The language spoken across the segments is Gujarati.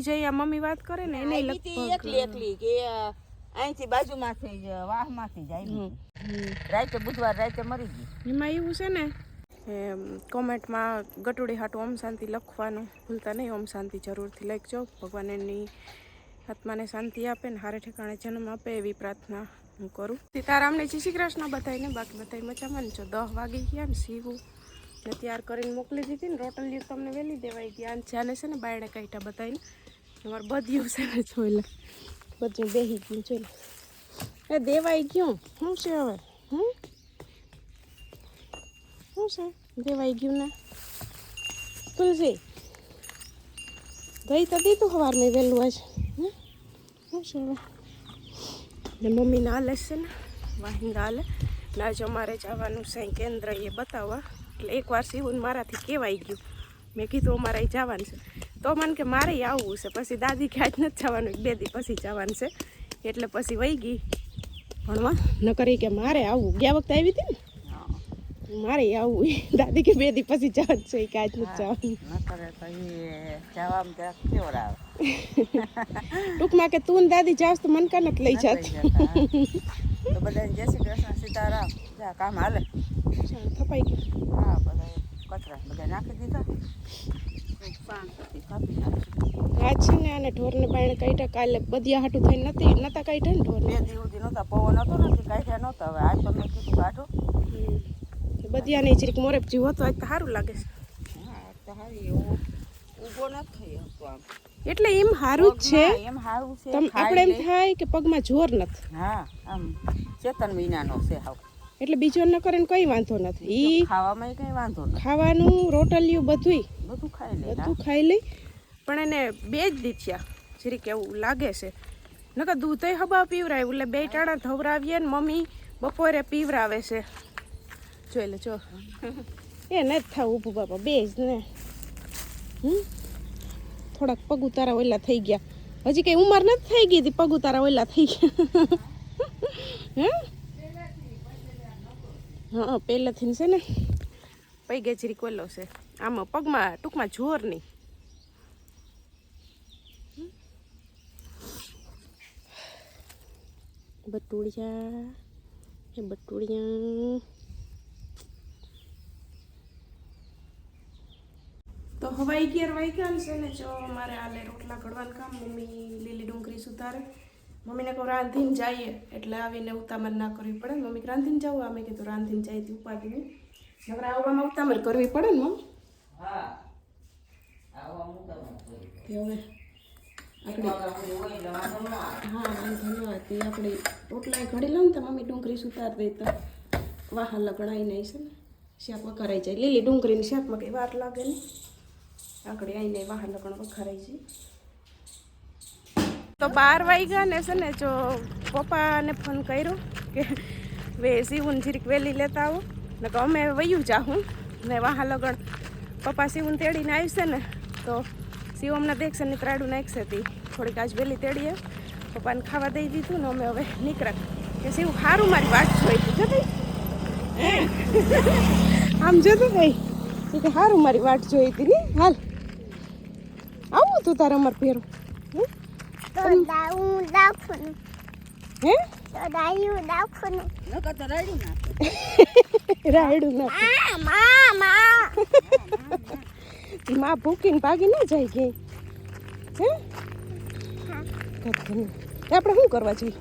જઈ આ મમ્મી વાત કરે ને એને એકલી એકલી કે અહીંથી બાજુમાંથી જ વાહમાંથી જાય રાતે બુધવાર રાતે મરી ગઈ. એમાં એવું છે ને કોમેન્ટમાં ગટુડી હાટું ઓમ શાંતિ લખવાનું ભૂલતા નહીં. ઓમ શાંતિ જરૂરથી લખજો. ભગવાન એની આત્માને શાંતિ આપે ને હારે ઠેકાણે જન્મ આપે એવી પ્રાર્થના હું કરું. સીતારામને શ્રી કૃષ્ણ બધાને. બાકી બધા મજામાં છો. 10 વાગી ગયા ને સીવું ને તૈયાર કરીને મોકલી દીધી ને રોટલી તમને વહેલી દેવાઈ ગયા. જાને છે ને બાયણે કાઢ્યા બધાને. અમારે બધું છે ને જોઈ લે બધું બેસી ગયું જોઈ લે એ દેવાઈ ગયું. શું છે હવે શું છે દેવાઈ ગયું ને તુલસી ગઈ તો દીધું સવાર મેં વહેલું આજ. શું છે હવે ને મમ્મીને હાલે છે ને વાહિંદા હાલે ને આજ અમારે જવાનું છે કેન્દ્ર એ બતાવવા. એટલે એકવાર સીવું મારાથી કહેવાઈ ગયું. મેં કીધું અમારે અહીં જવાનું છે તો મને કે મારે આવવું છે. પછી દાદી કે આજ નથી જવાનું 2 દી પછી જવાનું છે. એટલે પછી વહી ગઈ ભણવા ન કરી કે મારે આવવું. ગયા વખતે આવી હતી ને મારે આવવું. દાદી કે 2 દી પછી જવાનું છે કે આજ નથી જવાનું. ટૂંકમાં કે તું દાદી જાવ તો મન કા નથી લઈ જતી. તો બધા જય શ્રી કૃષ્ણ સીતારામ. કામ હાલે થપાઈ ગયું. હા બધા કચરા બધા નાખી દીધા. આજ છે ને આને ઢોરને બાયણે કાઢ્યા. કાલે બધિયા હાટું થઈને નતા કાઢ્યા ને ઢોર 2 દી સુધી નહોતા. પવન હતો નથી કાઢ્યા નહોતા. હવે આજ તો મેં કીધું કાઢો. બધિયાને જરીક મોરેપ જીવ હતો આજ તો સારું લાગે છે. હા આજ તો સારી એવું ઊભો નથી થયો આમ. એટલે એમ સારું જ છે. એમ સારું છે. આપણે એમ થાય કે પગમાં જોર નથી. હા આમ ચેતન વિનાનો છે હાવ. એટલે બીજો ન કરે ને કઈ વાંધો નથી. ઈ ખાવામાં કઈ વાંધો નથી. ખાવાનું રોટલિયું બધું ખાઈ લે. પણ એને 2 જ દી થયા જરીક એવું લાગે છે. નકર દૂધ હબા પીવરાય એટલે 2 ટાણા ધવરાવીએ ને મમ્મી બપોરે પીવરાવે છે. જોઈ લે જો એ નથી થવું ઊભું બાપા 2 જ ને. થોડાક પગ ઉતારા ઓલા થઈ ગયા. હજી કઈ ઉંમર નથી થઈ ગઈ હતી પગ ઉતારા ઓલા થઈ ગયા. હા પહેલાથી છે ને પૈગે જરીક ઓલો છે. આમાં પગમાં ટૂંકમાં જોર નહીં. બટુડિયા તો હવે 11 વાગ્યા છે ને જો મારે આલે રોટલા ઘડવાનું કામ. મમ્મી લીલી ડુંગળી સુધારે. મમ્મીને કહું રાંધીને જઈએ એટલે આવીને ઉતામર ના કરવી પડે. મમ્મી રાંધીને જાવ. અમે કીધું રાંધીને જાય તો ઉપાડીને નકર આવવામાં ઉતામર કરવી પડે ને મમ્મી. હા હવે ધન્યવાદ. તે આપણે રોટલા ઘડી લઉં ને તો મમ્મી ડુંગળી સુધાર દે તો વાહ લગણાઈ નહીં છે ને શાક વઘારાઈ જાય. લીલી ડુંગળીની શાકમાં કંઈ વાર લાગે નહીં. આગળ આવીને વાહ લગણ વઘારાઈ જાય. તો 12 વાગ્યા ને છે ને જો પપ્પાને ફોન કર્યો કે સીવું જીરીક વહેલી લેતા આવો ને કે અમે વયું જાઉં ને વાહ લગણ. પપ્પા સીવું તેડીને આવશે ને તો સીવું અમને દેખશે ને ત્રાડું નાખશે. હતી થોડીક આજ વહેલી તેડીએ પપ્પાને ખાવા દઈ દીધું ને અમે હવે નીકળ્યા કે સીવું સારું મારી વાત જોઈ જો ભાઈ. આમ જતું ભાઈ કે સારું મારી વાટ જોઈ હતી ને. હાલ આવું તું તારે અમારે પહેરું રાયડું માં ભૂકીને ભાગી ના જાય કે આપણે શું કરવા છીએ?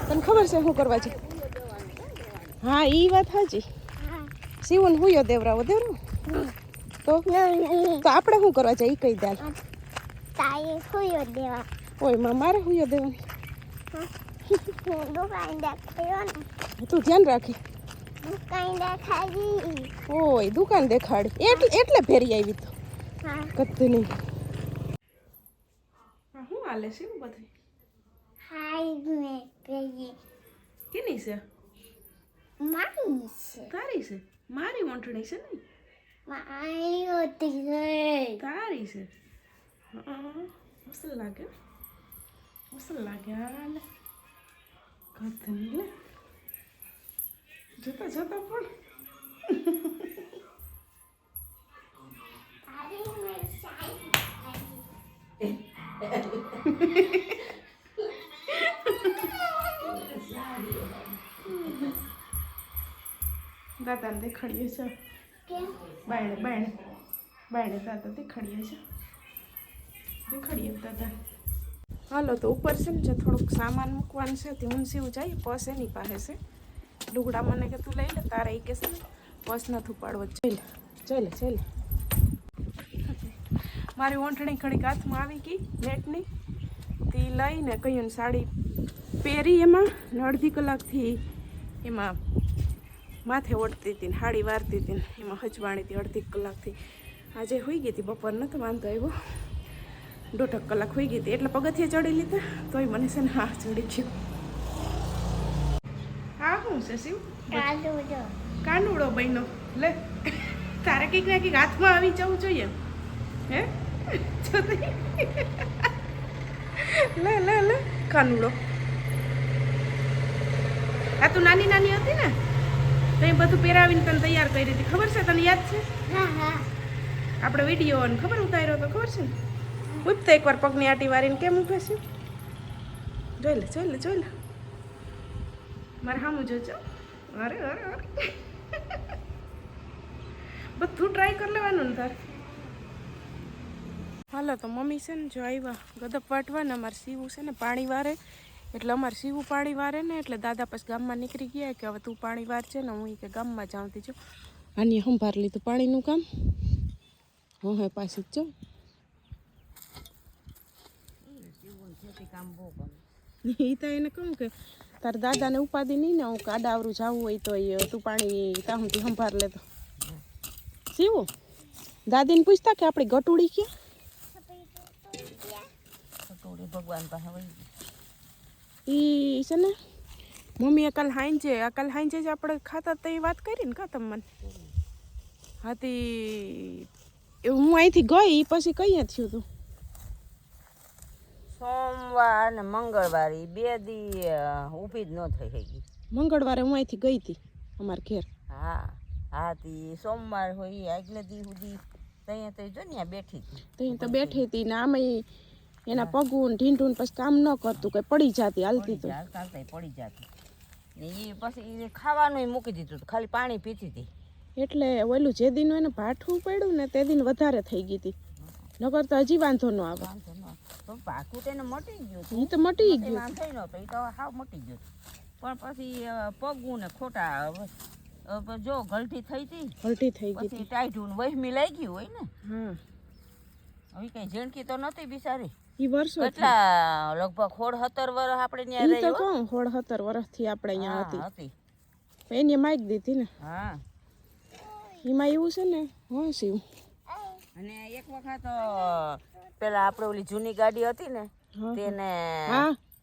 તને ખબર છે શું કરવા છીએ? હા ઈ વાત સાચી. સીવન હુયો દેવરાવો તો આપણે શું કરવા છે? ઈ કહી દે. ઓય મારે હુયો દેવાનું. તું ધ્યાન રાખી. ઓય દુકાન દેખાડી એટલે ફેરી આવી તો કતું નહીં. શું હાલે છે બધું? કેની છે? તારી છે? મારી વંઠણી છે ને? તારી છે? મસ્ત લાગે હાલે કતું નહીં લે જતા પણ દાદાને દેખાડીએ છે બાયણે બાયણે બાયણે દાદા દેખાડીએ છે દેખાડીએ દાદા. હાલો તો ઉપર છે ને જે થોડુંક સામાન મૂકવાનું છે તે હું સીવું જાય પર્સ એની પાસે છે. લુગડા મને કે તું લઈ લે તારે એ કે છે ને પર્સ નથી ઉપાડવો. ચાલે ચાલે મારી ઓંઠણી ઘડીક હાથમાં આવી ગઈ નેટની તે લઈને કહ્યું ને સાડી પહેરી એમાં ને અડધી કલાકથી એમાં માથે ઓળતી હતી ને હાડી વારતી હતી ને એમાં હજવાણી હતી અડધી કલાકથી. આજે હોઈ ગઈ હતી બપોર નહોતો વાંધો આવ્યો 1.5 કલાક હોઈ ગઈ હતી એટલે પગથિયે ચડી લીધા તોય મને છે ને હા ચડી ગયું. હા શું છે શિવ કાનુડો બહેનો લે તારે કંઈક ને કંઈક હાથમાં આવી જવું જોઈએ હે લે લે લે કાનુડો. આ તું નાની નાની હતી ને તો એ બધું પહેરાવીને તને તૈયાર કરી હતી ખબર છે તને યાદ છે? આપણે વિડીયો ખબર ઉતાર્યો તો ખબર છે ને ઉઠતા એકવાર પગની આટી વારીને કેમ ઊભે છે જોઈ લે મારે સામું જોજો. અરે અરે અરે બધું ટ્રાય કરી લેવાનું ને તારે. હાલો તો મમ્મી છે ને જો આવ્યા ગદપ વાટવા ને અમારે સીવું છે ને પાણી વારે એટલે અમારે સીવું પાણી વારે ને એટલે દાદા પછી ગામમાં નીકળી ગયા કે હવે તું પાણી વારજે ને હું કે ગામમાં જાઉં તી જો આની સંભાર લીધું પાણીનું કામ. હું હે પાછી જ જો એ તો એને કહું કે તાર દાદાને ઉપાધિ નહીં ને હું કાડાવરું જવું હોય તો તું પાણી તાહુંથી સંભાર લેતો. સીવું દાદીને પૂછતા કે આપણી ગટુડી ક્યાં? ભગવાન પાસે ઈ છે ને મમ્મી અકાલ હાંજે જ આપણે ખાતા તો એ વાત કરી ને કા તમે મને હાથી હું અહીંથી ગઈ પછી કઈ થયું તું? સોમવાર ને મંગળવાર 2 દી ઊભી જ ન થઈ શકી. મંગળવારે હું અહીંથી ગઈ હતી અમારા ઘેર. હા તી સોમવાર હોય આગલે દી સુધી ત્યાં તો જો ને બેઠી હતી ત્યાં તો બેઠી હતી ને આમાં એના પગું ઢીંઢું પછી કામ ન કરતું કઈ પડી જાતી હાલતી તો પડી જાતી ને એ પછી ખાવાનું મૂકી દીધું ખાલી પાણી પીતી હતી એટલે ઓલું જે દિન એને ભાઠવું પડ્યું ને તે દિન વધારે થઈ ગઈ હતી નકર તો હજી વાંધો ન આવે. પાકું તેને મટી ગયું એ તો મટી ગયું વાંધો નહોતો એ તો હાવ મટી ગયું પણ પછી પગું ને ખોટા જો ગલટી થઈ હતી થઈ ગઈ પછી ટાઈટું વહેમી લઈ ગયું હોય ને. હા હવે કઈ ઝીણકી તો નથી બિચારી ઈ વર્ષો કેટલા લગભગ 16-17 વર્ષ આપણે ત્યાં રહી. રહી તો કહું 16-17 વર્ષથી આપણે અહીંયા હતી એને માઈક દીધી ને. હા એમાં એવું છે ને હા શિવ અને એક વખત પેલા આપણે ઓલી જૂની ગાડી હતી ને તેને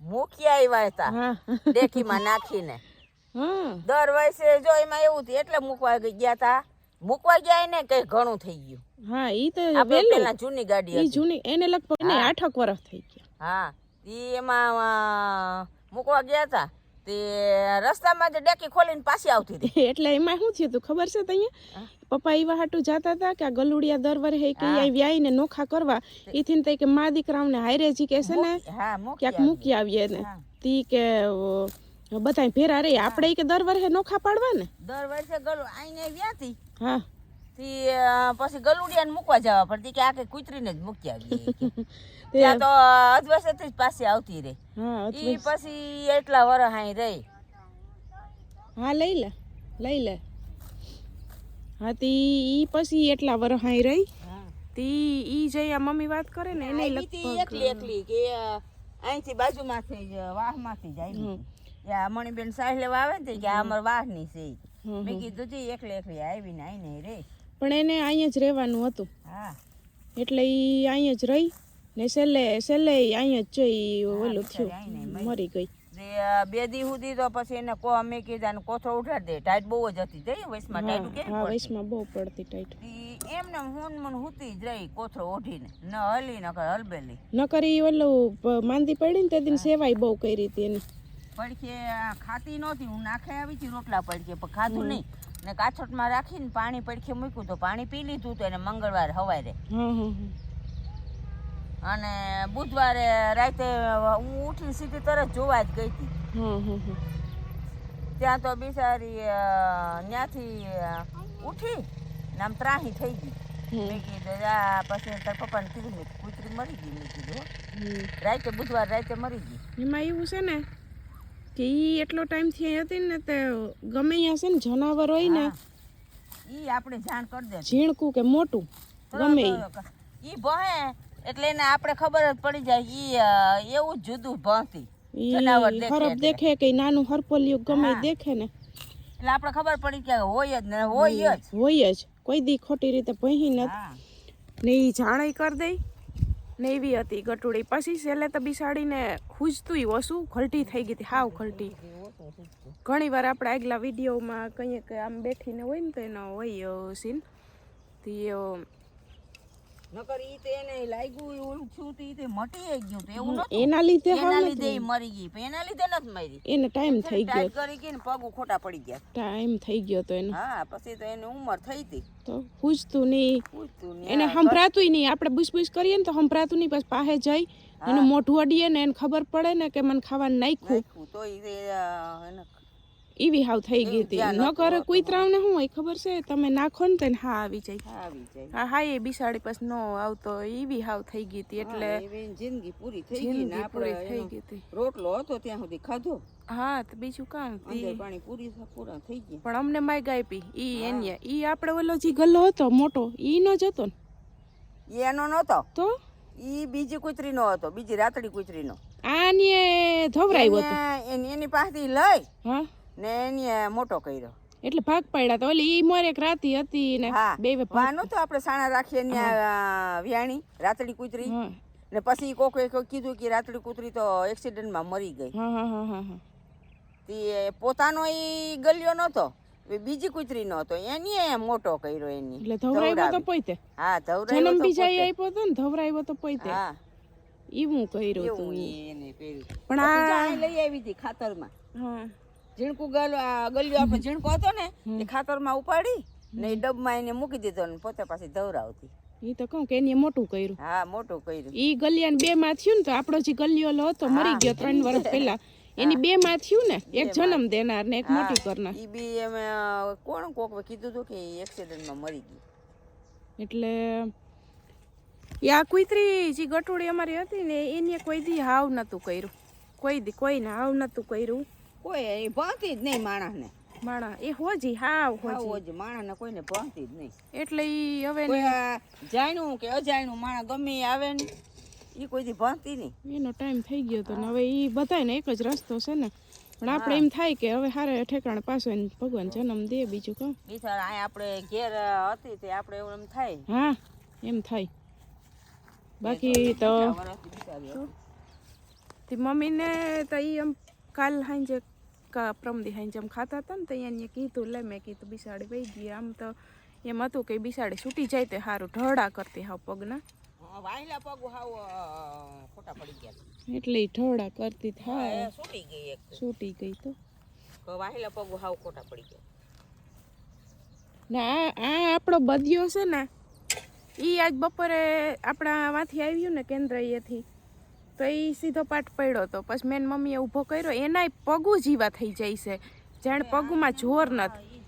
મૂકી આવ્યા હતા ડેકીમાં નાખીને. દર વર્ષે જો એમાં એવું થયું એટલે મૂકવા ગયા ને કઈ ઘણું થઈ ગયું. હા ઈ તો પેલા જૂની ગાડી હતી જૂની એને લગભગ 8 વર્ષ થઈ ગયા. હા ઈ એમાં મૂકવા ગયા હતા તે રસ્તામાં જ ડેકી ખોલીને પાછી આવતી હતી. એટલે એમાં શું થયું તું ખબર છે તઅહીંયા પપ્પા એવા હાટું જાતા હતા કે આ ગલુડિયા દર વરે કે વ્યાય ને નોખા કરવા ઈથી તે કે મા દીકરાઓને હાયરેજી કે છે ને ક્યાંક મૂકી આવીએ ને તી કે બધાય ભેરા રે આપણે કે દર વર્ષે નોખા પાડવા ને દર વર્ષે ગલુ આઈને વ્યાતી. હા તી પછી ગલુડિયાને મૂકવા જવા પડતી કે આ કે કૂતરીને જ મૂકી આવીએ ત્યાં તો અધવસેથી જ પાછી આવતી રહી. ઈ પછી એટલા વર્ષ અહીં રહી. હા લઈ લે હા તી ઈ પછી એટલા વર્ષ અહીં રહી તી ઈ જઈ મમ્મી વાત કરે ને એને લગભગ એકલી કે અહીંથી બાજુમાંથી જ વાહમાંથી જ આવી. મણીબેન સાહ લેવા આવે ને કે અમાર વાહની છે. મેં કીધું તી એકલી આવીને આઈને રે પણ એને અહીંયા જ રહેવાનું હતું. હા એટલે ઈ અહીંયા જ રહી ને છેલ્લે અહીંયા જ જોઈ ઓલું થયું મરી ગઈ. 2 દી સુધી તો પછી એને અમે કીધા કોથળો ઉઠાડી દે. ટાઈટ બહુ જ હતી તે વૈસમાં ટાઈટ કેમ હા વૈસમાં બહુ પડતી ટાઈટ. એમને હું હુતી જ રહી કોથળો ઓઢીને ન હલી ન હલબેલી ન કરી ઓલું માંદી પડી ને તે દિન સેવાય બહુ કરી હતી એની. પડખે ખાતી નહોતી હું નાખે આવી હતી રોટલા પડખે પણ ખાધું નહીં ને કાછોટમાં રાખીને પાણી પડખે મૂક્યું તો પાણી પી લીધું તો એને મંગળવાર હવારે અને બુધવારે રાતે હું ઉઠીને સીધી તરત જોવા જ ગઈ હતી. ત્યાં તો બિચારી ત્યાંથી ઉઠી ને આમ ત્રાહી થઈ ગઈ. મેં કીધું પછી તાર પપ્પાને કીધું મેં કૂતરી મરી ગઈ. મેં કીધું રાતે બુધવાર રાતે મરી ગઈ. એમાં એવું છે ને કે ઈ એટલો ટાઈમથી અહીં હતી ને તે ગમે ત્યાં છે ને જનાવર હોય ને ઈ આપણે જાણ કરી દે, ઝીણકું કે મોટું ગમે ઈ ભહે એટલે એને આપણે ખબર જ પડી જાય. ઈ એવું જ જુદું ભણતી જનાવર ખરાબ દેખે કે નાનું હરપોલિયું ગમે દેખે ને એટલે આપણે ખબર પડી કે હોય જ ને હોય જ કોઈ દી ખોટી રીતે ભહી નથી ને ઈ જાણે કરી દઈ ને એવી હતી ગટુડી. પછી છેલ્લે તો બિસાડીને ખૂજતું ઓછું ઘલટી થઈ ગઈ હતી, હાવ ઘલટી. ઘણી વાર આપણે આગલા વિડીયોમાં કહીએ કે આમ બેઠીને હોય ને તો એનો હોય સીન નકર ઈ તે એને લાગ્યું ઓલું થયું તી તે મટી ગયું તો એવું નતું. એના લીધે ઈ મરી ગઈ પણ એના લીધે નથી મરી. એને ટાઈમ થઈ ગયો, કરી ગઈ ને પગ ખોટા પડી ગયા. ટાઈમ થઈ ગયો તો એને. હા પછી તો એની ઉંમર થઈ હતી તો પૂછતું નહીં, એને સંભળાતું નહીં. આપણે બુસ કરીએ ને તો સંભળાતું નહીં. પછી પાસે જઈ એનું મોઢું અડીએ ને એને ખબર પડે ને કે મને ખાવાનું નાખ્યું તો એને એવી હાવ થઈ ગઈ હતી. ન કરે કુતરાઓને શું હોય ખબર છે, તમે નાખો ને તેને હા આવી જાય. હા એ બિસાડી પછી નો આવતો એવી હાવ થઈ ગઈ હતી. એટલે જિંદગી પૂરી થઈ ગઈ ને આપણે રોટલો હતો ત્યાં સુધી ખાધો. હા તો બીજું કામ પાણી પૂરા થઈ ગયા. પણ અમને માય ગાય પી ઈ એની ઈ આપણે ઓલો જે ગલ્લો હતો મોટો ઈ નો જ હતો ને, એનો નતો તો ઈ બીજી કૂતરી નો હતો, બીજી રાતડી કૂતરી નો. આને ધવરાયો હતો એની પાસેથી લઈ હા ને એને મોટો કર્યો. એટલે ભાગ પાડ્યા તો ઓલી ઈ મોરે એક રાતી હતી ને બે વાનો તો આપણે સાણા રાખીએ ને વ્યાણી રાતડી કૂતરી ને પછી કોકે કીધું કે રાતડી કૂતરી તો એક્સિડન્ટમાં મરી ગઈ. તે પોતાનો ઈ ગલ્યો નતો, બીજી કૂતરી નો હતો એની મોટો કર્યો. એની એટલે ધવરાયો તો પોતે. હા ધવરાયો જન્મ બીજા આપ્યો તો ને ધવરાયો તો પોતે. હા ઈવું કર્યું હતું એને કર્યું. પણ આ લઈ આવી હતી ખાતરમાં. હા ઝીણકું ગલ્યો આપણે ઝીણકો હતો ને એ ખાતરમાં ઉપાડી ને એ ડબમાં એને મૂકી દીધો ને પોતે પાછી ધવરાવતી. ઈ તો કહું કે એને મોટું કર્યું. હા મોટું કર્યું. ઈ ગલિયાને બે માં થયું ને તો આપણો જે ગલિયો હતો મરી ગયો 3 વર્ષ પહેલા, એની બે માં થયું ને, એક જન્મ દેનાર ને એક મોટી કરનાર. ઈ બી એમ કોણ કોક કીધું હતું કે એક્સિડન્ટમાં મરી ગઈ. એટલે આ કુતરી જે ગટોડી અમારી હતી ને એને કોઈ દી હાવ નતું કર્યું, કોઈને હાવ નતું કર્યું. કોઈ ભાંતી જ નહીં માણસ એ હોજી હાવ હોજી માણસને કોઈને ભાંતી જ નહીં. એટલે ઈ હવે જાણ્યું કે અજાણ્યું માણસ ગમે આવે ને ઈ કોઈ દી ભાંતી નહીં. એનો ટાઈમ થઈ ગયો તો ને હવે ઈ બધાને એક જ રસ્તો છે ને. પણ આપણે એમ થાય કે હવે હારે ઠેકાણે પાછો ભગવાન જન્મ દે. બીજું કામ બિચારા આ આપણે ઘેર હતી તે આપણે એવું એમ થાય. હા એમ થાય. બાકી તો મમ્મીને તો ઈ એમ કાલ હાંજે પ્રમદી હાંજે એમ ખાતા હતા ને તો એને કીધું લે મેં કીધું બિસાડી વહી ગઈ. આમ તો એમ હતું કે બિસાડી છૂટી જાય તે સારું, ઢળા કરતી હાવ પગના વાહિલા પગ હાવ ખોટા પડી ગયા એટલે ઢળા કરતી હા છૂટી ગઈ તો વાહિલા પગ હાવ ખોટા પડી ગયા. ના આ આપણો બદિયો છે ને ઈ આજ બપોરે આપણા માંથી આવ્યું ને કેન્દ્રથી તો એ સીધો પાઠ પડ્યો હતો. પછી મેન મમ્મીએ ઊભો કર્યો, એનાય પગું જીવા થઈ જાય છે, જાણે પગમાં જોર નથી.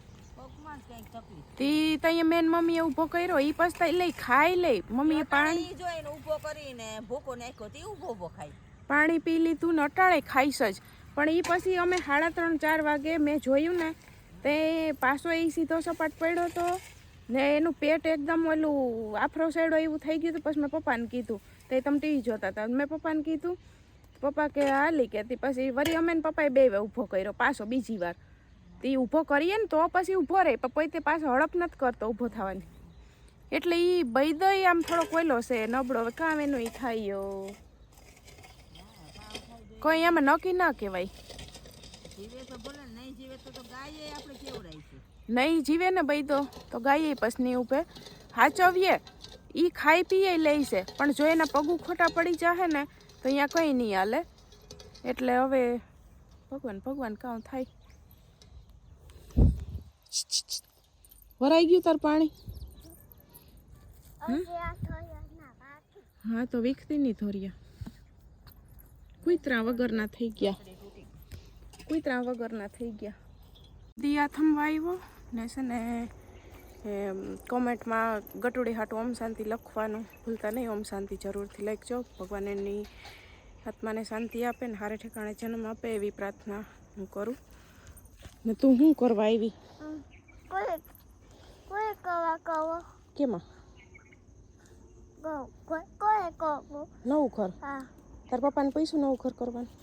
ત્યાં મેન મમ્મીએ ઊભો કર્યો, એ પછી લઈ ખાઈ લઈ મમ્મીએ પાણી જોઈને ઊભો કરીને ભૂકો નાખ્યો તે ઊભો ખાઈ પાણી પી લીધું ને અટાણે ખાઈશ જ. પણ એ પછી અમે 3:30-4 વાગે મેં જોયું ને તે પાછો એ સીધો સપાટ પડ્યો હતો ને એનું પેટ એકદમ ઓલું આફરો સાઈડ એવું થઈ ગયું હતું. પછી મેં પપ્પાને કીધું, તે તમે ટીવી જોતા હતા, મેં પપ્પાને કીધું, પપ્પા કે હાલી કહેતી. પછી વળી અમે ને પપ્પાએ 2 વાર ઊભો કર્યો પાછો બીજી વાર. તે ઊભો કરીએ ને તો પછી ઊભો રહે, પણ તે પાછો હડપ નથી કરતો ઊભો થવાની. એટલે એ બૈદય આમ થોડો કોયલો છે નબળો. હવે કામ એનું એ થાય કોઈ એમાં નક્કી ના કહેવાય. નહીં જીવે ને બૈદો તો ગાય પછી નહીં ઉભે હાચવીએ. ઈ ખાઈ પીએ લે છે, પણ જો એના પગું ખોટા પડી જાય ને તો અહીંયા કંઈ નહીં હાલે. એટલે હવે ભગવાન કામ થાય. વરાઈ ગયું તાર પાણી? હા તો વીખતી નહીં ધોરિયા. કુતરા વગરના થઈ ગયા. કુતરા વગરના થઈ ગયા. દિયા થંભ આવ્યો ને છે ને કોમેન્ટમાં ગટુડી હાટું ઓમ શાંતિ લખવાનું ભૂલતા નહીં. ઓમ શાંતિ જરૂરથી લખજો. ભગવાન એની આત્માને શાંતિ આપે ને હારે ઠેકાણે જન્મ આપે એવી પ્રાર્થના હું કરું. ને તું શું કરવા આવી? કેમાં? નવું ઘર? તાર પપ્પાને પૈસું નવું ઘર કરવાનું?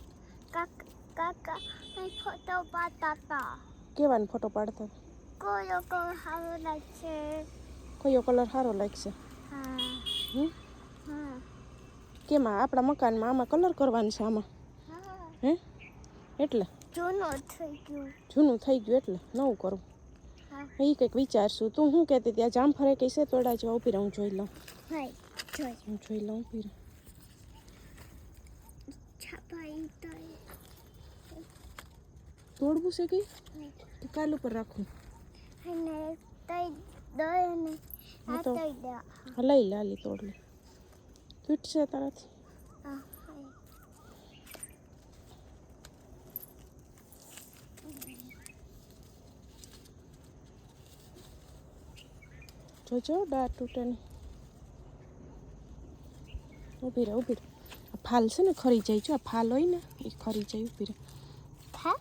કેવાનો ફોટો પાડતા? કયો કલર સારો લાગશે? કેમાં? આપણા મકાનમાં આમાં કલર કરવાનું છે આમાં? હે એટલે જૂનું થઈ ગયું એટલે નવું કરું. એ કંઈક વિચારશું. તું શું કહેતી ત્યાં જામફળ કઈ છે તોડા જેવા? ઉભી રહું જોઈ લઉં. હું જોઈ લઉં. ઉભી રહું. તોડવું છે કઈ? કાલ ઉપર રાખું. લઈ લાલી તોડ લે. તૂટશે તારાથી? જોજો ડાળ તૂટે નહીં. ઊભી રહે ઊભી રહે. આ ફાલ છે ને ખરી જાય. જો આ ફાલ હોય ને એ ખરી જાય. ઊભી રહે. હા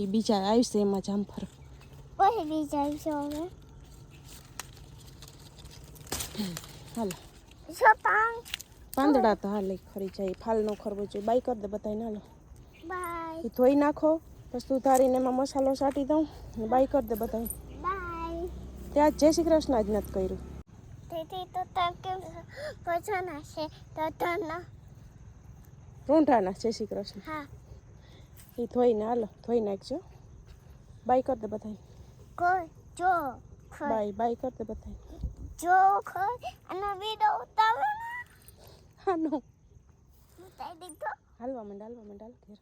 એ બીજા આવશે એમાં જામફળ. હાલ પાંદડા તો હાલ ખરી જાય. ફાલ નો ખરવો જોઈએ. બાય કરી દે બધાને. હાલો એ ધોઈ નાખો. પછી સુધારીને એમાં મસાલો સાટી દઉં. બાય કરી દે બધાને. ત્યાં જય શ્રી કૃષ્ણ જ નથી કર્યું. રૂંઢાના જય શ્રી કૃષ્ણ. એ ધોઈને હાલો ધોઈ નાખજો. બાય કરી દે બધાને. બાય કરી દે બધાને. હા નો હાલવા માંડ ઘેર.